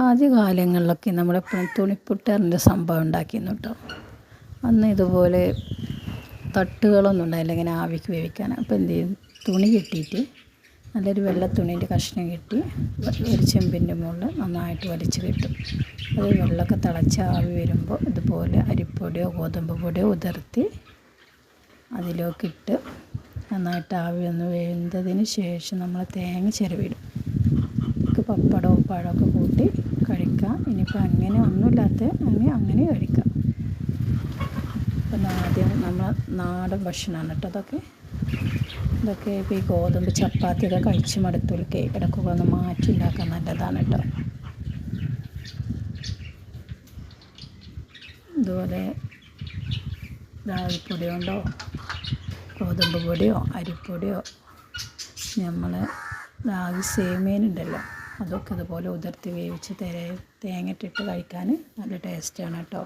ആദ്യ കാലങ്ങളിലൊക്കെ നമ്മളെപ്പോഴും തുണിപ്പുട്ടാറിൻ്റെ സംഭവം ഉണ്ടാക്കിയിരുന്നു കേട്ടോ. അന്ന് ഇതുപോലെ തട്ടുകളൊന്നും ഉണ്ടായില്ല ഇങ്ങനെ ആവിക്ക് വേവിക്കാൻ. അപ്പോൾ എന്ത് ചെയ്യും, തുണി കെട്ടിയിട്ട് നല്ലൊരു വെള്ള തുണീൻ്റെ കഷ്ണം കെട്ടി ഒരു ചെമ്പിൻ്റെ മുകളിൽ നന്നായിട്ട് വലിച്ച് കെട്ടും. അത് വെള്ളമൊക്കെ തിളച്ച് ആവി വരുമ്പോൾ ഇതുപോലെ അരിപ്പൊടിയോ ഗോതമ്പ് പൊടിയോ ഉതിർത്തി അതിലേക്കിട്ട് നന്നായിട്ട് ആവി ഒന്ന് വെന്തതിന് ശേഷം നമ്മൾ തേങ്ങ ചിരവിടും. നമുക്ക് പപ്പടവും പഴമൊക്കെ കൂട്ടി കഴിക്കാം. ഇനിയിപ്പോൾ അങ്ങനെ ഒന്നുമില്ലാത്ത അങ്ങനെ കഴിക്കാം. അപ്പം ആദ്യം നമ്മൾ നാടൻ ഭക്ഷണമാണ് കേട്ടോ ഇതൊക്കെ ഇപ്പോൾ ഈ ഗോതമ്പ് ചപ്പാത്തിയൊക്കെ കഴിച്ച് മടുത്തൊക്കെ ഇടയ്ക്കൊക്കെ ഒന്ന് മാറ്റി ഉണ്ടാക്കാൻ നല്ലതാണ് കേട്ടോ. ഇതുപോലെ രാഗിപ്പൊടി കൊണ്ടോ ഗോതമ്പ് പൊടിയോ അരിപ്പൊടിയോ നമ്മൾ രാഗി സേമിയനുണ്ടല്ലോ അതൊക്കെ ഇതുപോലെ ഉതിർത്തി വേവിച്ച് തേങ്ങ ഇട്ടിട്ട് കഴിക്കാൻ നല്ല ടേസ്റ്റാണ് കേട്ടോ.